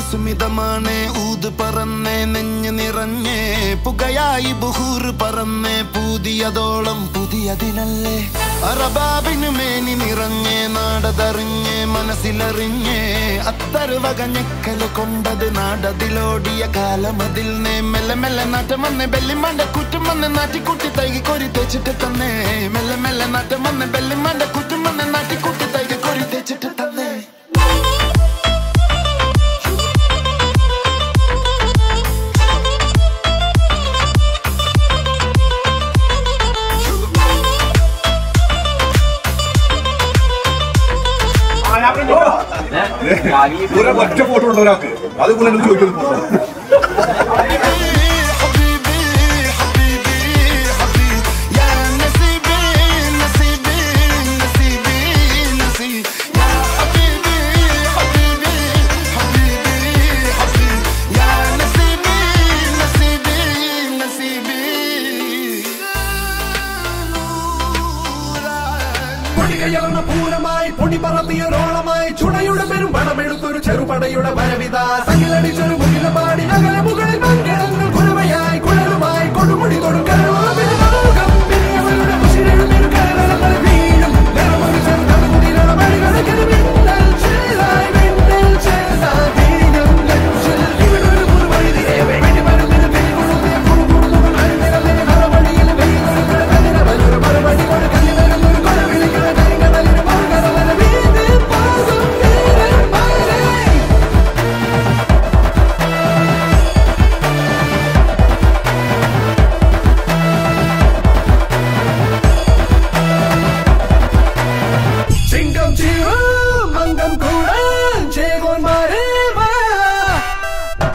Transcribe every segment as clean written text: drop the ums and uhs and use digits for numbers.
സുമിതമാണ് ഊത് പറന്നേ നെഞ്ഞ് നിറഞ്ഞേ പുകയായി ബുഹൂർ പറന്നേ പുതിയതോളം പുതിയതിനല്ലേ അറബാബിന് മേനി നിറഞ്ഞേ നാടതറിഞ്ഞേ മനസ്സിലറിഞ്ഞേ അത്തറുവക ഞെക്കല് കൊണ്ടത് നാടതിലോടിയ കാലമതിൽ നേ മെല്ലെ മെല്ലെ നാട്ടം വന്നേ ബെല്ലിമാന്റെ കുറ്റം വന്ന് നാട്ടിക്കുട്ടി തൈകി കൊരി തേച്ചിട്ട് തന്നേ മെല്ലെ മെല്ലെ നാട്ടം വന്നേ ബെല്ലിമാന്റെ കുറ്റം വന്ന് നാട്ടിക്കുട്ടി തൈകി കൊരി തേച്ചിട്ട് തന്നേ ഒറ്റ ഫോട്ടോ ഉള്ള ഒരാൾക്ക് അതുപോലെ ചോദിക്കുന്നു പൂരമായി പൊടി പറത്തിയ റോളമായി ചുടയുടെ പെരും പണമെടുത്തൊരു ചെറുപടയുടെ വരവിത തകിലടിച്ചൊരു മുകിലപാടി നഗര മുകളിൽ മങ്കിടങ്ങൾ കുഴവയായി കുഴലുമായി കൊടുമുടി കൊടുക്കൽ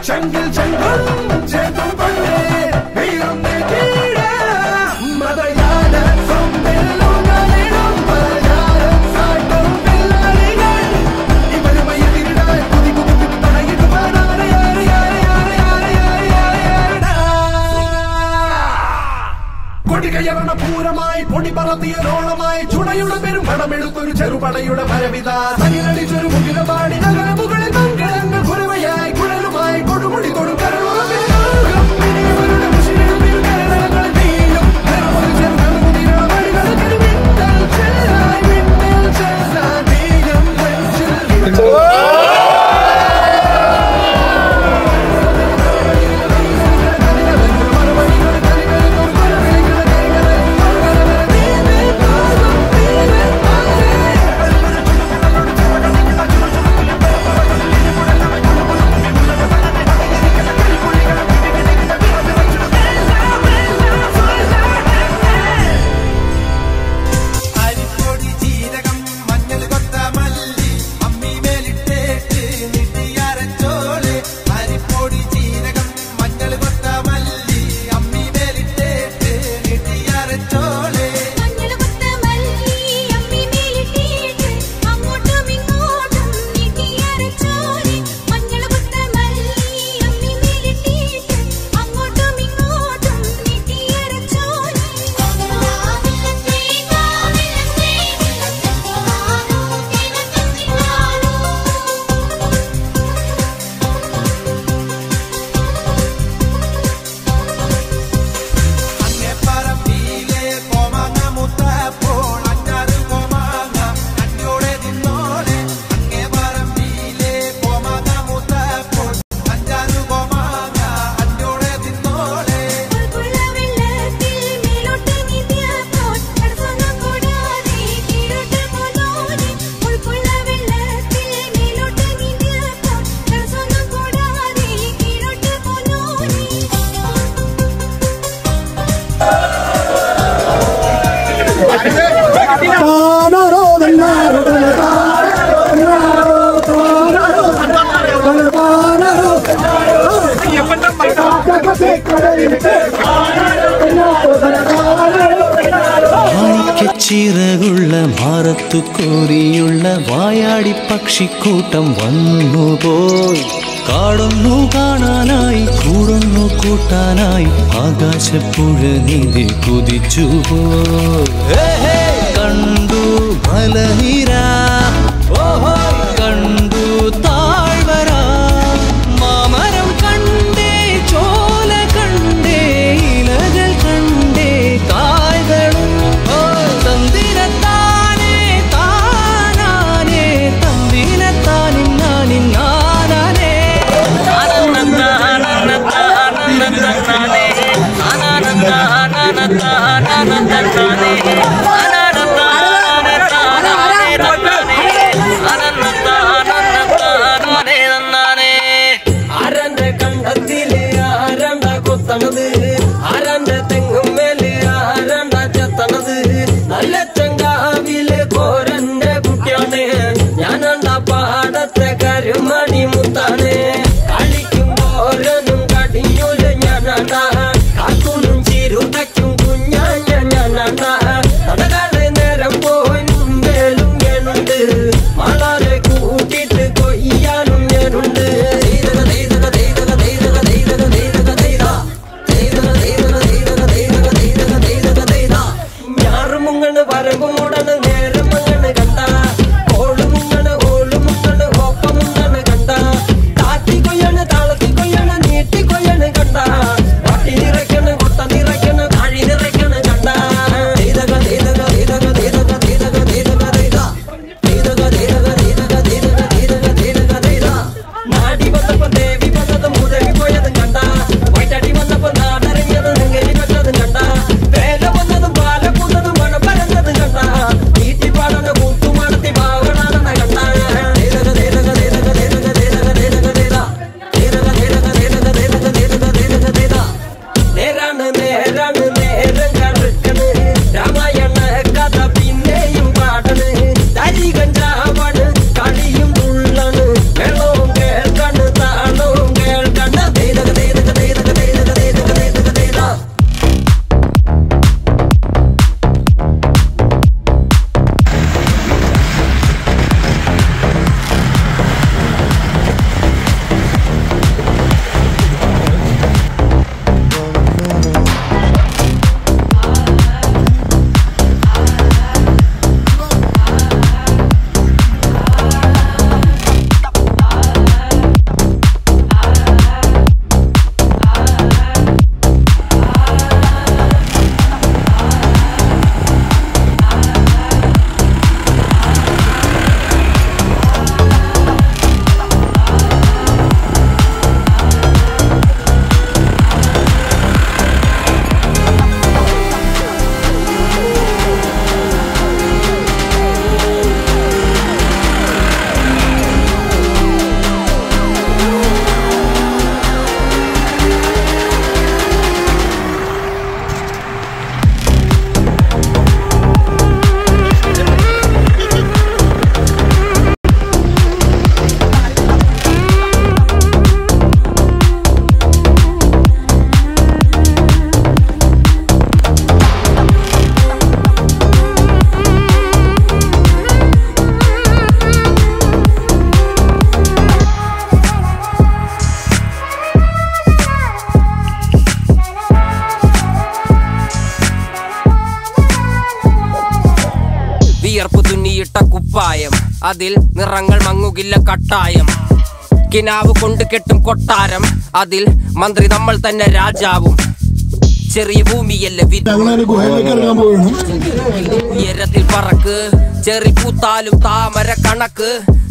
Jungle, jungle, jungle, Madayana, from Belonga, Madayana, Saito, Bellarigan, Imanamaya, Pudi, Kodikayana, Puramai, Podi Paratia, Rolamai, Chunayuda, Padamedu, Cherupana, Paravida, Saniladi, Cherubani, Nagamugan, Kuravaya, Kuramai, Kodumudi, ചിറകുള്ള ഭാരത്തു കോരിയുള്ള വായാടി പക്ഷിക്കൂട്ടം വന്നുപോയി കാടൊന്നു കാണാനായി കൂടുന്നു കൂട്ടാനായി ആകാശപ്പുഴ നീതി കുതിച്ചുപോയി കണ്ടു മലനിര കണ്ടു താഴ്വര ആരന്റെ കണ്ടത്തില് ആരണ്ട കൊത്തണത് ആരന്റെ തെങ്ങും മേല് ആരണ്ട ചെത്തണത് നല്ല ചങ്കാവില് കോരന്റെ കുട്ടിയാണ് ഞാനണ്ട പാടത്തെ കരുമണി മുത്താണ് കളിക്കും ഓരോന്നും കടിയൂല് ഞാനണ്ട കാക്കുനും ചിരുതയ്ക്കും കുഞ്ഞാഞ്ഞ ഞാനണ്ട നടകാതെ നേരം പോയി മുമ്പേലും ഞാനുണ്ട് മളരെ കൂട്ടിട്ട് കൊയ്യാനും ഞാനുണ്ട് ഞാറുമുങ്ങണ് വരമ്പുമുടണ് നേരമുങ്ങണ് കണ്ട ഓളുമുങ്ങണ് ഓളുമുങ്ങണ് ഒപ്പമുങ്ങണ് കണ്ട താത്തി കൊയ്യണ് താളത്തി കൊയ്യണ് നീട്ടി കൊയ്യണ് കണ്ട പട്ടി നിറയ്ക്കണ് കൊട്ട നിറയ്ക്കണ് താഴി നിറയ്ക്കണ് കണ്ട നാടി വന്നപ്പോ ദേവി വന്നതും മുതവി പോയതും കണ്ട വൈറ്റടി വന്നപ്പോ നാടറിഞ്ഞത് നെങ്കലി വെച്ചതും കണ്ട വേല വന്നതും പാല കൂട്ടതും മഴ പരന്നതും കണ്ട നീട്ടി പാടണ കൂട്ടുമാടത്തി പാവണാണെന്ന കണ്ട നേരാണ് നേരാണ് നേരം കറുക്കണ് രാമായണ കഥ പിന്നെയും പാടണ് തരി കഞ്ചാവാണ് കളിയും തുള്ളണ് വെള്ളവും കേൾക്കണ് താളവും കേൾക്കണ് വിയർപ്പ് തുന്നിയിട്ട കുപ്പായം അതിൽ നിറങ്ങൾ മങ്ങുകില്ല കട്ടായം കിനാവ് കൊണ്ട് കെട്ടും കൊട്ടാരം അതിൽ മന്ത്രി നമ്മൾ തന്നെ രാജാവും ചെറിയ ഭൂമിയല്ല ഉയരത്തിൽ പറക്ക് ചെറി പൂത്താലും താമര കണക്ക്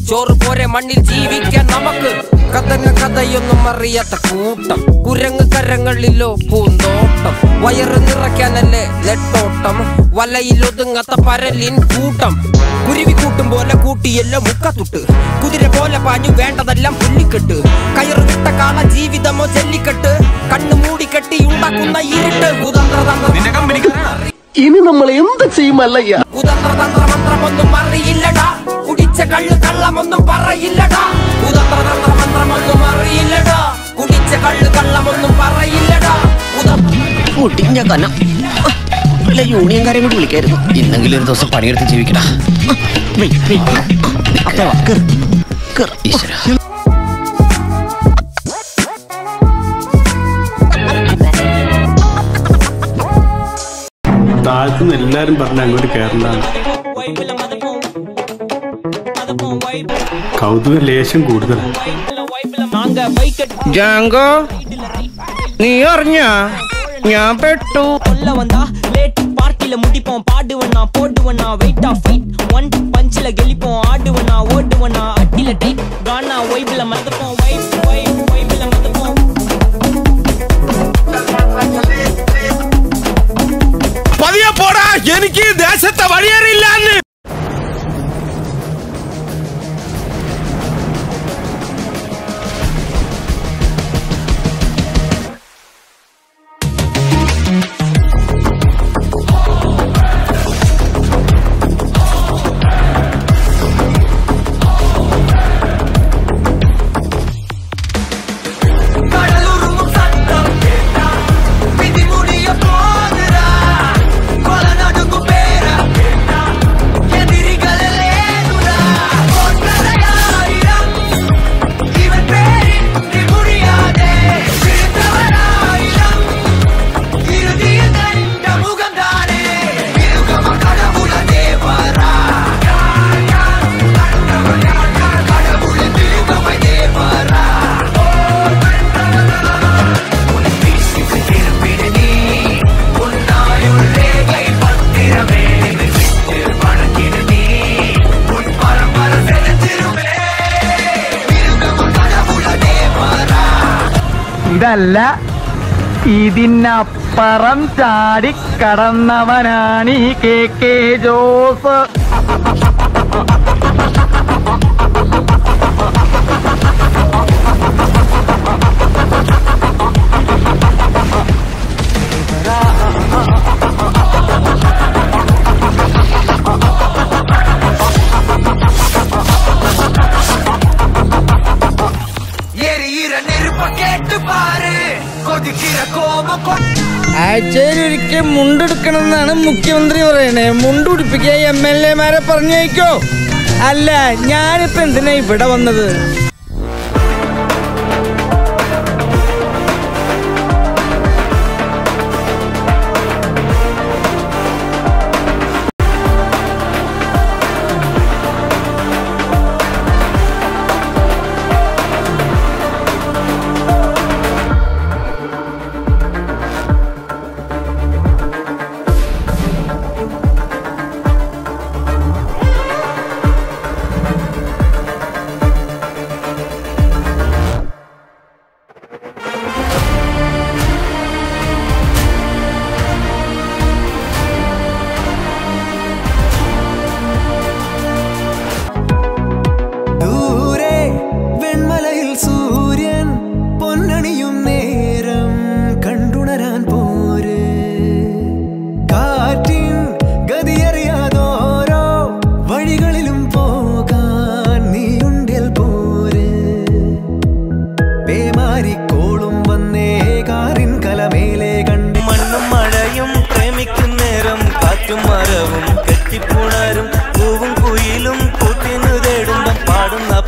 ചോറ് പോരെ മണ്ണിൽ ജീവിക്കാൻ നമുക്ക് കഥന കഥയൊന്നും അറിയാത്ത കൂട്ടം കുരങ്ങ് കരങ്ങളിലോ പൂന്തോട്ടം വയറ് നിറയ്ക്കാനല്ലേ നെട്ടോട്ടം വലയിൽ ഒതുങ്ങാത്ത പരലിൻ കൂട്ടം കുരുവി കൂട്ടും പോലെ കൂട്ടിയല്ലോ മുക്കത്തുട്ട് കുതിര പോലെ പാഞ്ഞു വേണ്ടതെല്ലാം പുല്ലിക്കെട്ട് കയറ് വിട്ട കാള ജീവിതമോ ജല്ലിക്കെട്ട് കണ്ണു മൂടിക്കെട്ടി ഉണ്ടാക്കുന്ന ഇരുട്ട് ഇനി നമ്മൾ എന്ത് ചെയ്യുമല്ലയ്യ കുതന്ത്രതന്ത്രമന്ത്രമൊന്നും അറിയില്ലടാ കുടിച്ച കള്ള് കള്ളമൊന്നും പറയില്ലടാ കുതന്ത്രതന്ത്രമന്ത്രമൊന്നും അറിയില്ലടാ കുടിച്ച കള്ള് കള്ളമൊന്നും പറയില്ലടാ പൊട്ടിഞ്ഞ കനം വല്ല യൂണിയൻകാരെ കൂടി വിളിക്കായിരുന്നു ഇന്നെങ്കിലും ഒരു ദിവസം പണിയെടുത്ത് ജീവിക്കടാ ഈശ്വര താഴത്തുനിന്ന് എല്ലാരും പറഞ്ഞ അങ്ങോട്ട് കയറലാണ് കൗതുക ലേശം കൂടുതലാണ് ജാങ്കോ നീ അറിഞ്ഞ ഞാൻ പെട്ടു பார்ட்டில முடிப்போம் பாடுவனா போடுவனா வெயிட் ஆஃப் ஃபைட் ஒன் பஞ்சில கெலிப்போம் ஆடுவனா ஓடுவனா அட்டில டைட் கானா வைப்ல மதப்போம் வைப்ல மதப்போம் பதிய போடா എനിക്ക് ദേശത്തെ വഴിയേറിയില്ലാന്ന്. ഇതല്ല, ഇതിനപ്പുറം ചാടിക്കടന്നവനാണ് ഈ KK ജോസ്. ആഴ്ചയിലൊരിക്കൽ മുണ്ടെടുക്കണമെന്നാണ് മുഖ്യമന്ത്രി പറയണേ. മുണ്ടുടിപ്പിക്കുക MLA-മാരെ പറഞ്ഞേക്കോ? അല്ല, ഞാനിപ്പോ എന്തിനാ ഇവിടെ വന്നത്?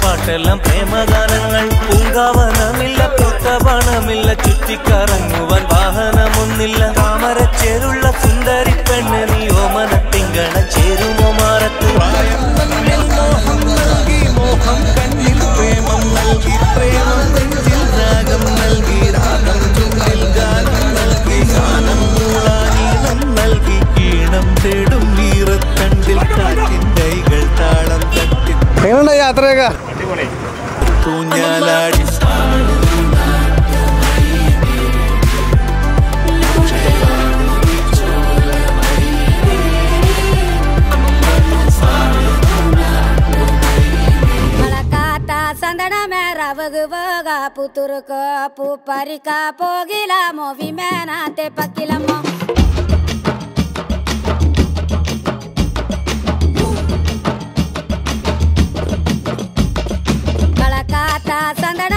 പാട്ടെല്ലാം പ്രേമഗാനങ്ങൾ. പൂങ്കാവനമില്ല, പൂത്തപണമില്ല, ചുറ്റിക്കറങ്ങുവാൻ വാഹനമൊന്നില്ല. താമരച്ചേരുള്ള സുന്ദരി പെണ്ണ് നീ ഓമന തിങ്കള ചേരുമോ മാറത്ത്. മോഹം നൽകി, മോഹം കണ്ണിൽ പ്രേമം നൽകി, പ്രേമം നെഞ്ചിൽ രാഗം നൽകി, രാഗം ചുണ്ടിൽ ഗാനം നൽകി, ഗാനം മൂളാനീളം നൽകി, ഈണം തേടും വീറത്തണ്ടിൽ കാറ്റിൻ കൈകൾ താളം തട്ടി. യാത്രയൊക്കെ ൂഞ്ഞാലാടി ಸಂದಣ ರವಗುವಾಗ ಪುತುರುಕ ಪೂ ಪರಿಕ ಪೋಗಿಲ ಮೋವಿ ಮೇನತೆ ಪಕ್ಕಿಲಮ್ಮ ಬಳಕಾತ ಸಂದಣ